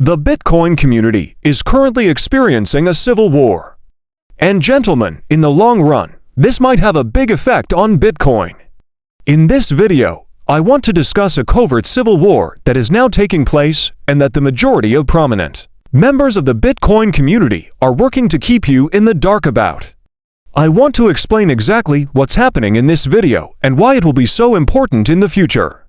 The Bitcoin community is currently experiencing a civil war. And gentlemen, in the long run, this might have a big effect on Bitcoin. In this video, I want to discuss a covert civil war that is now taking place and that the majority of prominent members of the Bitcoin community are working to keep you in the dark about. I want to explain exactly what's happening in this video and why it will be so important in the future.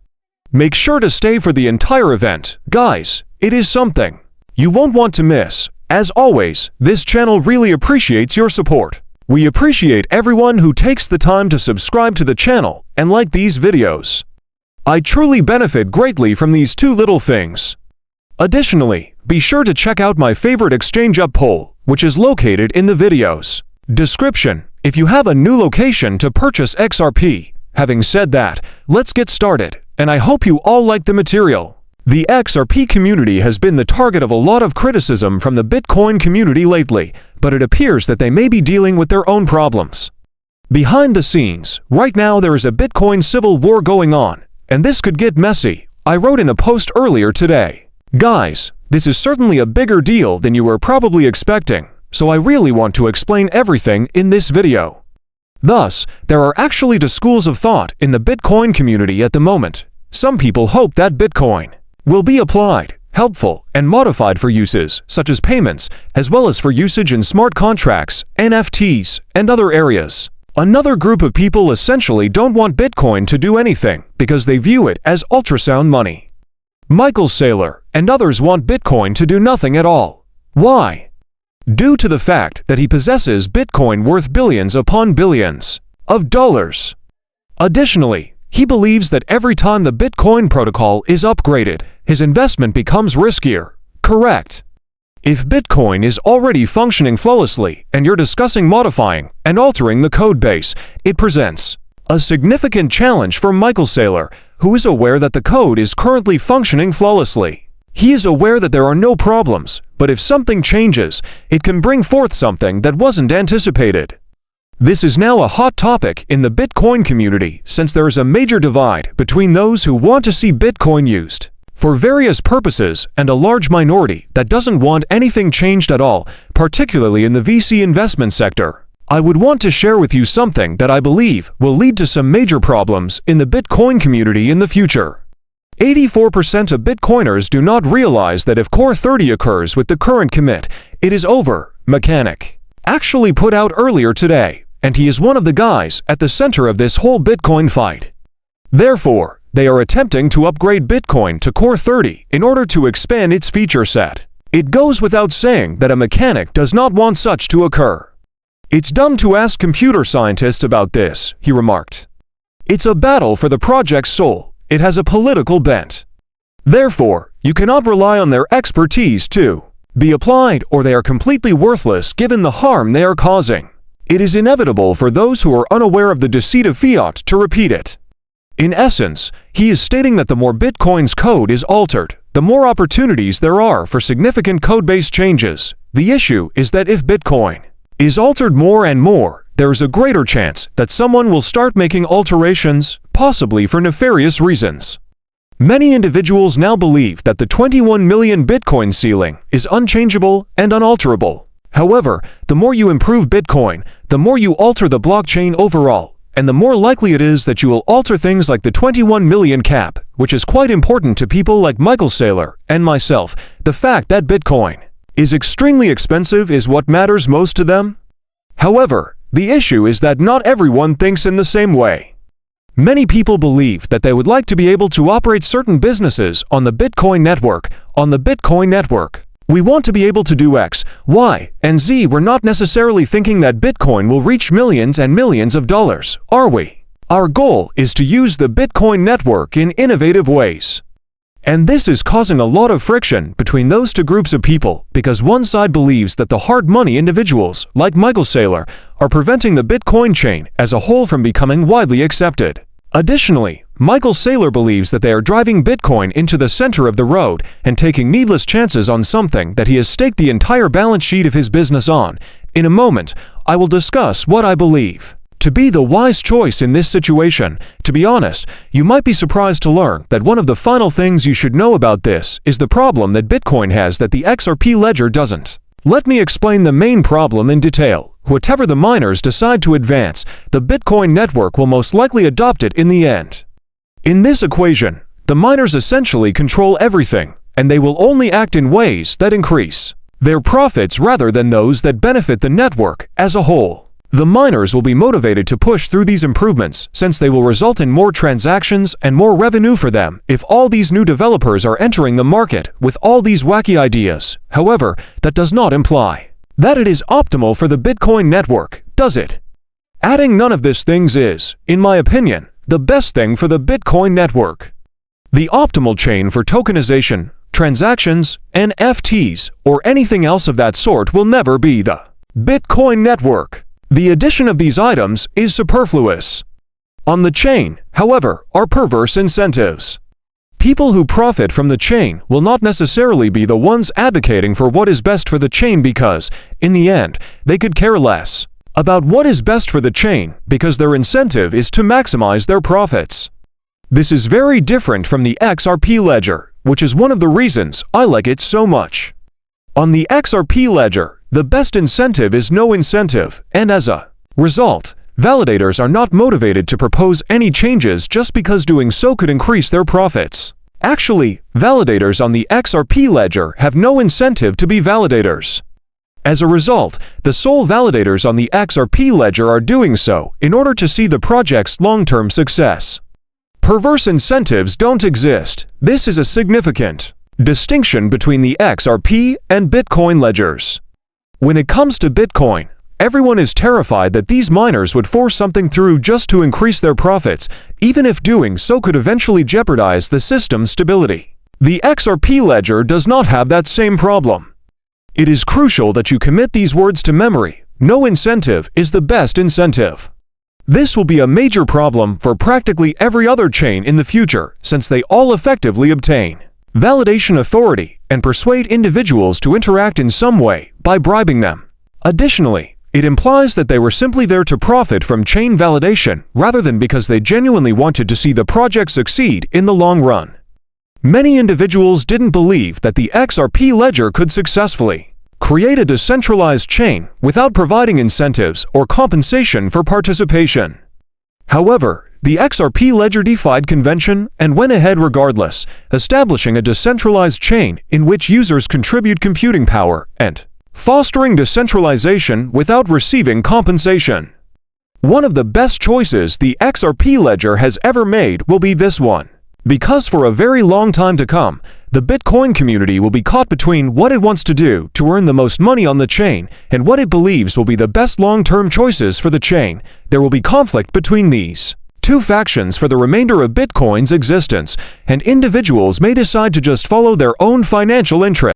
Make sure to stay for the entire event, guys. It is something you won't want to miss. As always, this channel really appreciates your support. We appreciate everyone who takes the time to subscribe to the channel and like these videos. I truly benefit greatly from these two little things. Additionally, be sure to check out my favorite exchange up poll, which is located in the video's description, if you have a new location to purchase XRP. Having said that, let's get started, and I hope you all like the material. The XRP community has been the target of a lot of criticism from the Bitcoin community lately, but it appears that they may be dealing with their own problems. Behind the scenes, right now there is a Bitcoin civil war going on, and this could get messy. I wrote in a post earlier today. Guys, this is certainly a bigger deal than you were probably expecting, so I really want to explain everything in this video. Thus, there are actually two schools of thought in the Bitcoin community at the moment. Some people hope that Bitcoin will be applied, helpful, and modified for uses such as payments, as well as for usage in smart contracts, NFTs, and other areas. Another group of people essentially don't want Bitcoin to do anything because they view it as ultrasound money. Michael Saylor and others want Bitcoin to do nothing at all. Why? Due to the fact that he possesses Bitcoin worth billions upon billions of dollars. Additionally, he believes that every time the Bitcoin protocol is upgraded, his investment becomes riskier. Correct. If Bitcoin is already functioning flawlessly and you're discussing modifying and altering the code base, it presents a significant challenge for Michael Saylor, who is aware that the code is currently functioning flawlessly. He is aware that there are no problems, but if something changes, it can bring forth something that wasn't anticipated. This is now a hot topic in the Bitcoin community since there is a major divide between those who want to see Bitcoin used for various purposes and a large minority that doesn't want anything changed at all, particularly in the VC investment sector. I would want to share with you something that I believe will lead to some major problems in the Bitcoin community in the future. 84% of Bitcoiners do not realize that if Core 30 occurs with the current commit, it is over. Mechanic actually put out earlier today, and he is one of the guys at the center of this whole Bitcoin fight. Therefore, they are attempting to upgrade Bitcoin to Core 30 in order to expand its feature set. It goes without saying that a mechanic does not want such to occur. It's dumb to ask computer scientists about this, he remarked. It's a battle for the project's soul. It has a political bent. Therefore, you cannot rely on their expertise to be applied, or they are completely worthless given the harm they are causing. It is inevitable for those who are unaware of the deceit of fiat to repeat it. In essence, he is stating that the more Bitcoin's code is altered, the more opportunities there are for significant code-based changes. The issue is that if Bitcoin is altered more and more, there is a greater chance that someone will start making alterations, possibly for nefarious reasons. Many individuals now believe that the 21 million Bitcoin ceiling is unchangeable and unalterable. However, the more you improve Bitcoin, the more you alter the blockchain overall, and the more likely it is that you will alter things like the 21 million cap, which is quite important to people like Michael Saylor and myself. The fact that Bitcoin is extremely expensive is what matters most to them. However, the issue is that not everyone thinks in the same way. Many people believe that they would like to be able to operate certain businesses on the Bitcoin network. We want to be able to do X, Y, and Z. We're not necessarily thinking that Bitcoin will reach millions and millions of dollars, are we? Our goal is to use the Bitcoin network in innovative ways. And this is causing a lot of friction between those two groups of people because one side believes that the hard money individuals, like Michael Saylor, are preventing the Bitcoin chain as a whole from becoming widely accepted. Additionally, Michael Saylor believes that they are driving Bitcoin into the center of the road and taking needless chances on something that he has staked the entire balance sheet of his business on. In a moment, I will discuss what I believe. to be the wise choice in this situation. To be honest, you might be surprised to learn that one of the final things you should know about this is the problem that Bitcoin has that the XRP ledger doesn't. Let me explain the main problem in detail. Whatever the miners decide to advance, the Bitcoin network will most likely adopt it in the end. In this equation, the miners essentially control everything, and they will only act in ways that increase their profits rather than those that benefit the network as a whole. The miners will be motivated to push through these improvements since they will result in more transactions and more revenue for them if all these new developers are entering the market with all these wacky ideas. However, that does not imply that it is optimal for the Bitcoin network, does it? Adding none of these things is, in my opinion, the best thing for the Bitcoin network. The optimal chain for tokenization, transactions, NFTs, or anything else of that sort will never be the Bitcoin network. The addition of these items is superfluous. On the chain, however, are perverse incentives. People who profit from the chain will not necessarily be the ones advocating for what is best for the chain because, in the end, they could care less about what is best for the chain because their incentive is to maximize their profits. This is very different from the XRP ledger, which is one of the reasons I like it so much. On the XRP ledger, the best incentive is no incentive, and as a result, validators are not motivated to propose any changes just because doing so could increase their profits. Actually, validators on the XRP ledger have no incentive to be validators. As a result, the sole validators on the XRP ledger are doing so in order to see the project's long-term success. Perverse incentives don't exist. This is a significant distinction between the XRP and Bitcoin ledgers. When it comes to Bitcoin, everyone is terrified that these miners would force something through just to increase their profits, even if doing so could eventually jeopardize the system's stability. The XRP ledger does not have that same problem. It is crucial that you commit these words to memory. No incentive is the best incentive. This will be a major problem for practically every other chain in the future, since they all effectively obtain validation authority and persuade individuals to interact in some way by bribing them. Additionally, it implies that they were simply there to profit from chain validation rather than because they genuinely wanted to see the project succeed in the long run. Many individuals didn't believe that the XRP ledger could successfully create a decentralized chain without providing incentives or compensation for participation. However, the XRP ledger defied convention and went ahead regardless, establishing a decentralized chain in which users contribute computing power and fostering decentralization without receiving compensation. One of the best choices the XRP ledger has ever made will be this one. Because for a very long time to come, the Bitcoin community will be caught between what it wants to do to earn the most money on the chain and what it believes will be the best long-term choices for the chain. There will be conflict between these two factions for the remainder of Bitcoin's existence, and individuals may decide to just follow their own financial interests.